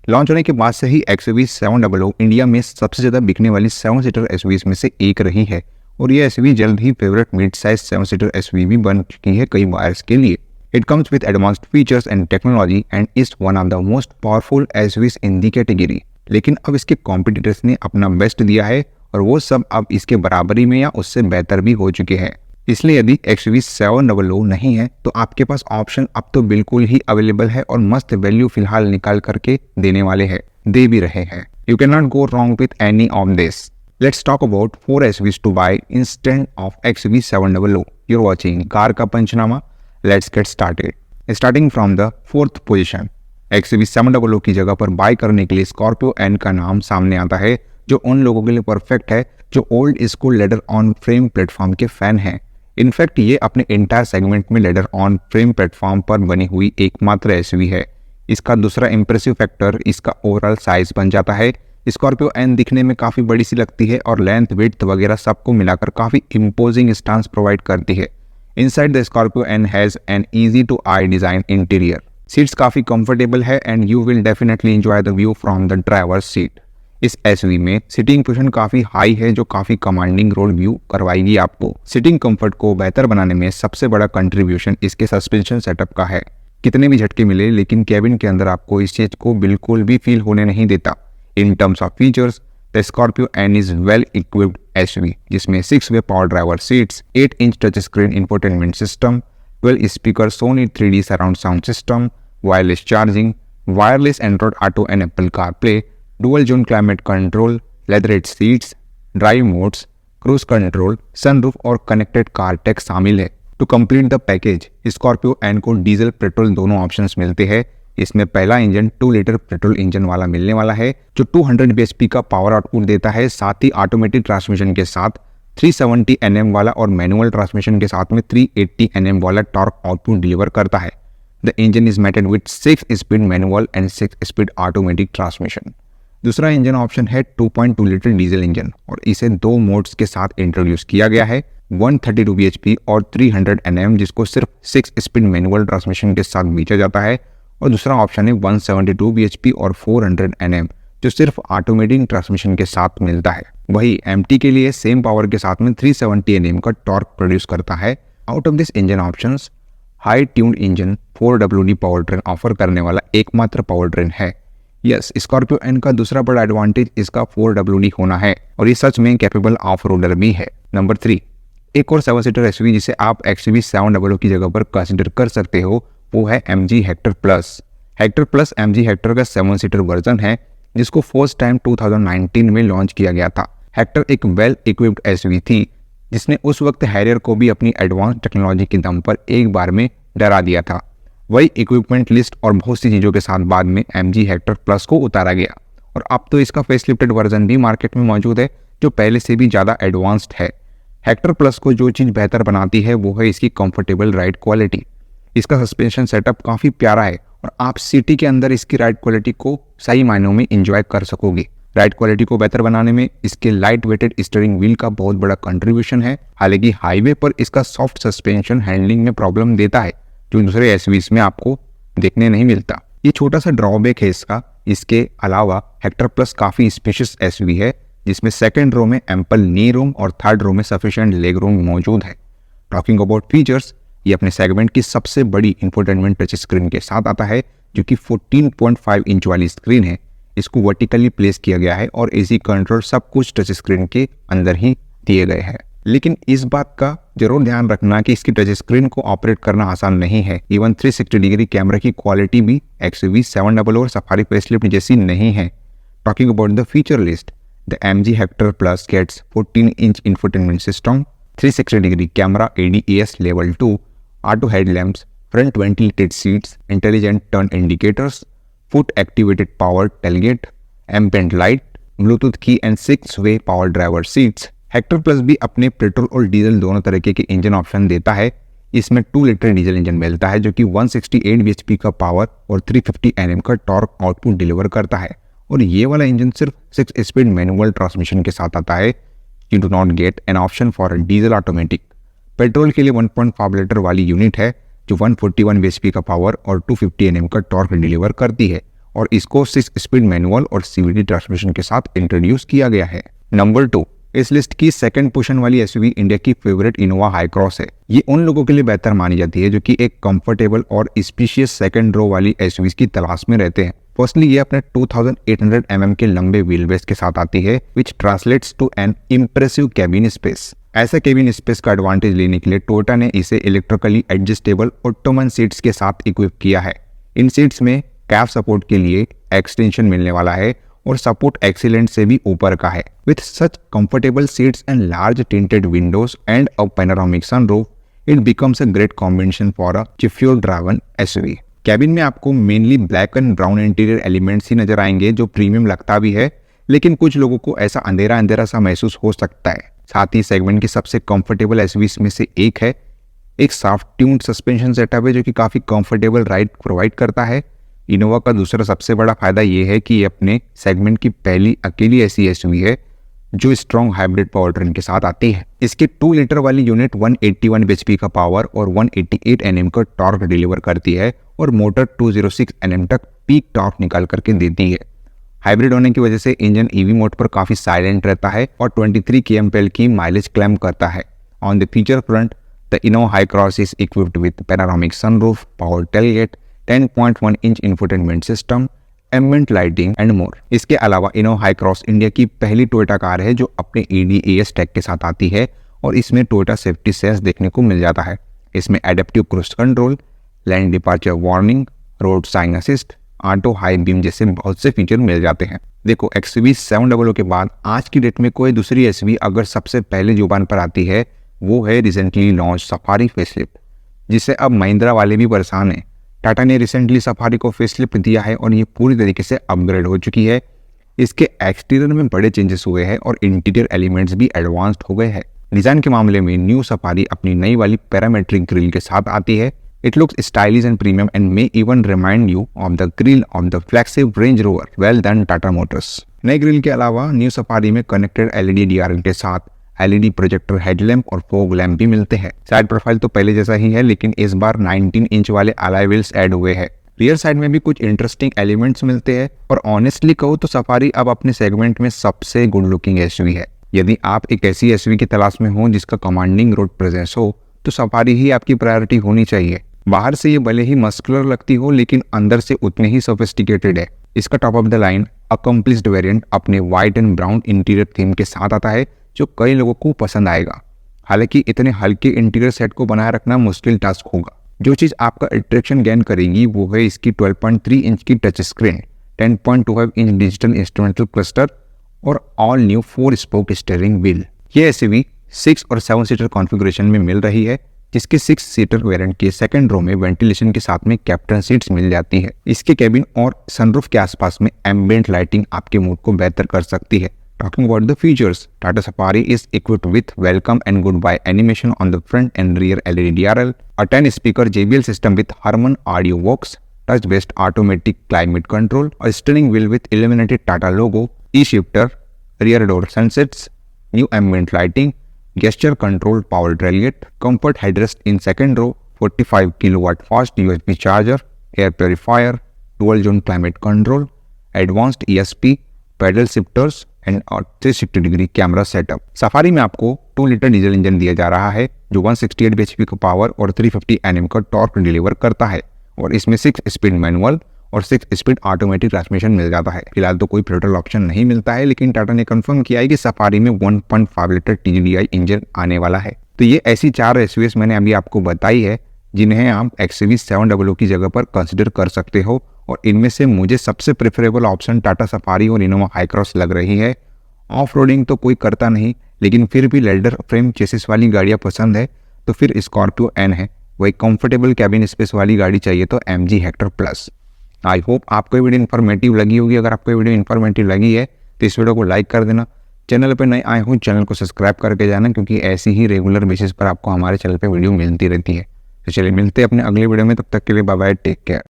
Launch होने के बाद से ही XUV 700 इंडिया में सबसे ज़्यादा बिकने वाली 7 सीटर SUVs में से एक रही है और ये SUV जल्द ही favourite mid size 7 seater SUV भी बन चुकी है कई बायर्स के लिए। It comes with advanced features and technology and is one of the most powerful SUVs in the category. लेकिन अब इसके कॉम्पिटिटर्स ने अपना बेस्ट दिया है और वो सब अब इसके बराबरी में या उससे बेहतर भी हो चुके हैं। इसलिए यदि XUV 700 नहीं है तो आपके पास ऑप्शन अब तो बिल्कुल ही अवेलेबल है और मस्त वैल्यू फिलहाल निकाल करके देने वाले हैं, दे भी रहे हैं। You can not go wrong with any of this. Let's talk about 4 SUVs to buy instead of XUV 700। You're watching car का पंचनामा। Let's get started. Starting from the 4th position, XUV 700 की जगह पर बाय करने के लिए Scorpio N का नाम सामने आता है, जो उन लोगों के लिए परफेक्ट है जो old school leather on frame platform के फैन हैं। इनफैक्ट ये अपने एंटायर सेगमेंट में लेदर ऑन फ्रेम प्लेटफॉर्म पर बनी हुई एकमात्र SUV है। इसका दूसरा इंप्रेसिव फैक्टर इसका ओवरऑल साइज बन जाता है। स्कॉर्पियो एन दिखने में काफ़ी बड़ी सी लगती है और लेंथ विड्थ वगैरह सबको मिलाकर काफ़ी इम्पोजिंग स्टांस प्रोवाइड करती है। Inside the Scorpio N has an easy to eye design interior. Seats काफ़ी कंफर्टेबल है and you will definitely enjoy the view from the driver seat. इस SUV में सिटिंग पोजीशन काफी हाई है जो काफी कमांडिंग रोड व्यू करवाएगी आपको। सिटिंग कंफर्ट को बेहतर बनाने में सबसे बड़ा कंट्रीब्यूशन इसके सस्पेंशन सेटअप का है। कितने भी झटके मिले लेकिन केबिन के अंदर आपको इस चीज को बिल्कुल भी फील होने नहीं देता। In terms of features the Scorpio N is well equipped SUV जिसमें 6-वे power driver seats, 8 inch touch screen infotainment system, 12 speaker Sony 3D surround sound system, wireless charging, wireless Android auto and Apple CarPlay, dual zone climate control, leatherette seats, drive modes, cruise control, sunroof और connected car tech शामिल है। To complete the package Scorpio N को diesel petrol दोनों options मिलते हैं। इसमें पहला engine 2 litre petrol engine वाला मिलने वाला है जो 200 bhp का पावर आउटपुट देता है। साथ ही ऑटोमेटिक ट्रांसमिशन के साथ 370 Nm वाला और मैनुअल ट्रांसमिशन के साथ में 380 Nm वाला टॉर्क आउटपुट डिलीवर करता है। The engine is mated with 6 speed manual and 6 speed automatic transmission. दूसरा इंजन ऑप्शन है 2.2 लीटर डीजल इंजन और इसे 2 मोड्स के साथ इंट्रोड्यूस किया गया है, 132 bhp और 300 Nm जिसको सिर्फ 6 स्पीड मैनुअल ट्रांसमिशन के साथ बेचा जाता है। और दूसरा ऑप्शन है 172 bhp और 400 Nm जो सिर्फ ऑटोमेटिक ट्रांसमिशन के साथ मिलता है। वही MT के लिए सेम पावर के साथ में 370 Nm का टॉर्क प्रोड्यूस करता है। Out of this engine options high tuned engine 4WD power train offer करने वाला एकमात्र पावर ट्रेन है। यस, स्कॉर्पियो एन का दूसरा बड़ा एडवांटेज इसका 4WD होना है और ये सच में कैपेबल ऑफ रोडर भी है। नंबर 3, एक और 7 सीटर SUV जिसे आप XUV 700 की जगह पर कंसिडर कर सकते हो वो है MG Hector plus. Hector plus MG Hector का 7 सीटर वर्जन है जिसको फर्स्ट टाइम 2019 में लॉन्च किया गया था। हेक्टर एक वेल इक्विप्ड SUV थी जिसने उस वक्त हैरियर को भी अपनी एडवांस टेक्नोलॉजी के दम पर एक बार में डरा दिया था। वही इक्विपमेंट लिस्ट और बहुत सी चीज़ों के साथ बाद में MG हेक्टर प्लस को उतारा गया और अब तो इसका फेसलिफ्टेड वर्जन भी मार्केट में मौजूद है जो पहले से भी ज़्यादा एडवांस्ड है। हेक्टर प्लस को जो चीज़ बेहतर बनाती है वो है इसकी कंफर्टेबल राइड क्वालिटी। इसका सस्पेंशन सेटअप काफ़ी प्यारा है और आप सिटी के अंदर इसकी राइड क्वालिटी को सही मायनों में इंजॉय कर सकोगे। राइड क्वालिटी को बेहतर बनाने में इसके लाइट वेटेड स्टीयरिंग व्हील का बहुत बड़ा कंट्रीब्यूशन है। हालांकि हाईवे पर इसका सॉफ्ट सस्पेंशन हैंडलिंग में प्रॉब्लम देता है जो दूसरे SUVs में आपको देखने नहीं मिलता। ये छोटा सा ड्रॉबैक है इसका। इसके अलावा हेक्टर प्लस काफ़ी स्पेशियस SUV है जिसमें सेकंड रो में एम्पल नी रूम और थर्ड रो में सफिशिएंट लेग रूम मौजूद है। टॉकिंग अबाउट फीचर्स, ये अपने सेगमेंट की सबसे बड़ी इंफोटेनमेंट टच स्क्रीन के साथ आता है जो कि 14.5 इंच वाली स्क्रीन है। इसको वर्टिकली प्लेस किया गया है और AC कंट्रोल सब कुछ टच स्क्रीन के अंदर ही दिए गए हैं। लेकिन इस बात का जरूर ध्यान रखना कि इसकी टच स्क्रीन को ऑपरेट करना आसान नहीं है। इवन 360 डिग्री कैमरा की क्वालिटी भी XUV 700 और सफारी फेसलिफ्ट जैसी नहीं है। Talking about the feature list, the MG Hector plus gets 14 inch infotainment system, 360 degree camera, ADAS level 2, auto headlamps, front ventilated seats, intelligent turn indicators, foot activated power tailgate, ambient light, Bluetooth key and 6-वे power driver seats. Hector plus भी अपने petrol और diesel दोनों तरीके के engine option देता है। इसमें 2 लीटर डीजल इंजन मिलता है जो कि 168 bhp का पावर और 350 Nm का टॉर्क आउटपुट डिलीवर करता है और ये वाला इंजन सिर्फ 6 स्पीड मैनुअल ट्रांसमिशन के साथ आता है। You do not get an option for a diesel automatic. Petrol के लिए 1.5 लीटर वाली यूनिट है जो 141 bhp का पावर और 250 Nm का टॉर्क डिलीवर करती है और इसको 6 स्पीड मैनुअल और सीवीटी ट्रांसमिशन के साथ इंट्रोड्यूस किया गया है। नंबर 2, इस लिस्ट की सेकंड पोजीशन वाली एसयूवी इंडिया की फेवरेट इनोवा हाई क्रॉस है। ये उन लोगों के लिए बेहतर मानी जाती है जो कि एक कंफर्टेबल और स्पेशियस सेकंड रो वाली एसयूवी की तलाश में रहते हैं। फर्स्टली ये अपने 2800 mm के लंबे व्हील बेस के साथ आती है, which translates to an impressive cabin space. ऐसा कैबिन स्पेस का एडवांटेज लेने के लिए टोयोटा ने इसे इलेक्ट्रिकली एडजस्टेबल ऑटोमन सीट्स के साथ इक्विप किया है। इन सीट्स में कैफ सपोर्ट के लिए एक्सटेंशन मिलने वाला है और सपोर्ट एक्सीलेंट से भी ऊपर का है। With such comfortable seats and large tinted windows and a panoramic sunroof, it becomes a great combination for a fuel driven SUV. Cabin में आपको mainly black and brown interior elements ही नजर आएंगे, जो प्रीमियम लगता भी है, लेकिन कुछ लोगों को ऐसा अंधेरा अंधेरा सा महसूस हो सकता है। साथ ही सेगमेंट की सबसे कंफर्टेबल एसयूवीज में से एक है। एक सॉफ्ट ट्यून्ड सस्पेंशन सेटअप है जो कि काफी कंफर्टेबल राइड प्रोवाइड करता है। इनोवा का दूसरा सबसे बड़ा फायदा यह है कि ये अपने सेगमेंट की पहली अकेली ऐसी एसयूवी है जो स्ट्रॉन्ग हाइब्रिड पावर ट्रेन के साथ आती है। इसके 2 लीटर वाली यूनिट 181 bhp का पावर और 188 Nm का टॉर्क डिलीवर करती है और मोटर 206 Nm तक पीक टॉर्क निकाल करके देती है। हाइब्रिड होने की वजह से इंजन ईवी मोड पर काफी साइलेंट रहता है और 23 kmpl की माइलेज क्लेम करता है। On the feature front, the Innova high cross is equipped with panoramic sunroof, power tailgate, 10.1 inch infotainment system, ambient lighting and more. इसके अलावा इनोवा हाई क्रॉस इंडिया की पहली टोयोटा कार है जो अपने ADAS टैग के साथ आती है और इसमें टोयोटा सेफ्टी सेंस देखने को मिल जाता है। इसमें adaptive cruise control, lane departure warning, road sign assist, auto high beam जैसे बहुत से फीचर मिल जाते हैं। देखो, XUV 700 के बाद आज की डेट में कोई दूसरी एसयूवी अगर सबसे पहले जुबान पर आती है वो है रिसेंटली लॉन्च सफारी फेसलिफ्ट, जिससे अब महिंद्रा वाले भी परेशान हैं। टाटा ने रिसेंटली सफारी को फेसलिफ्ट दिया है और ये पूरी तरीके से अपग्रेड हो चुकी है। इसके एक्सटीरियर में बड़े चेंजेस हुए हैं और इंटीरियर एलिमेंट्स भी एडवांस्ड हो गए हैं। डिजाइन के मामले में न्यू सफारी अपनी नई वाली पैरामेट्रिक ग्रिल के साथ आती है। It looks stylish and premium and may even remind you of the grill of the flagship range rover, well done Tata Motors. नई ग्रिल के अलावा न्यू सफारी में कनेक्टेड LED DRL के साथ LED प्रोजेक्टर हेडलैम्प और फॉग लैम्प भी मिलते हैं। साइड प्रोफाइल तो पहले जैसा ही है, लेकिन इस बार 19 इंच वाले अलॉय व्हील्स ऐड हुए हैं। रियर साइड में भी कुछ इंटरेस्टिंग एलिमेंट्स मिलते हैं और ऑनेस्टली कहूँ तो सफारी अब अपने सेगमेंट में सबसे गुड लुकिंग एसयूवी है। यदि आप एक ऐसी एसयूवी की तलाश में हो जिसका कमांडिंग रोड प्रेजेंस हो तो सफारी ही आपकी प्रायोरिटी होनी चाहिए। बाहर से ये भले ही मस्कुलर लगती हो लेकिन अंदर से उतने ही सोफिस्टिकेटेड है। इसका top of the line accomplished variant अपने white and brown interior theme के साथ आता है जो कई लोगों को पसंद आएगा। हालांकि इतने हल्के इंटीरियर सेट को बनाए रखना मुश्किल टास्क होगा। जो चीज़ आपका अट्रैक्शन गेन करेगी वो है इसकी 12.3 इंच की touch screen, 10.25 inch digital instrumental cluster और all new 4 spoke steering wheel. ये एसयूवी 6 और 7 सीटर कॉन्फ़िगरेशन में मिल रही है, जिसके 6 सीटर वेरिएंट के सेकंड रो में वेंटिलेशन के साथ में कैप्टन सीट्स मिल जाती है। इसके कैबिन और सनरूफ के आसपास में एम्बिएंट लाइटिंग आपके मूड को बेहतर कर सकती है। Talking about the features, Tata Safari is equipped with welcome and goodbye animation on the front and rear LED DRL, a 10-speaker JBL system with Harman Audio Works, touch-based automatic climate control, a steering wheel with illuminated Tata logo, e-shifter, rear door sunsets, new ambient lighting, gesture control power tailgate, comfort headrest in second row, 45 kilowatt fast USB charger, air purifier, dual zone climate control, advanced ESP, paddle shifters and 360 degree camera setup. Safari में आपको 2 litre diesel engine दिया जा रहा है जो 168 bhp का power और 350 Nm का टॉर्क डिलीवर करता है और इसमें 6 स्पीड मैनुअल और 6 स्पीड ऑटोमेटिक ट्रांसमिशन मिल जाता है। फिलहाल तो कोई पेट्रोल ऑप्शन नहीं मिलता है, लेकिन टाटा ने कंफर्म किया है कि सफारी में 1.5 लीटर TDI इंजन आने वाला है। तो ये ऐसी 4 एसयूवीज मैंने अभी आपको बताई है जिन्हें आप XUV 700 की जगह पर कंसिडर कर सकते हो और इनमें से मुझे सबसे प्रेफरेबल ऑप्शन टाटा सफारी और इनोवा हाई क्रॉस लग रही है। ऑफ रोडिंग तो कोई करता नहीं, लेकिन फिर भी लेदर फ्रेम चेसिस वाली गाड़ियाँ पसंद है तो फिर स्कॉर्पियो एन है। वही कंफर्टेबल कैबिन स्पेस वाली गाड़ी चाहिए तो MG Hector plus. I hope आपको ये वीडियो इन्फॉर्मेटिव लगी होगी। अगर आपको ये वीडियो इन्फॉर्मेटिव लगी है तो इस वीडियो को लाइक कर देना। चैनल पर नए आए हो चैनल को सब्सक्राइब करके जाना, क्योंकि ऐसी ही रेगुलर बेसिस पर आपको हमारे चैनल पर वीडियो मिलती रहती है। तो चलिए मिलते हैं अपने अगले वीडियो में, तब तक के लिए बाय बाय, टेक केयर।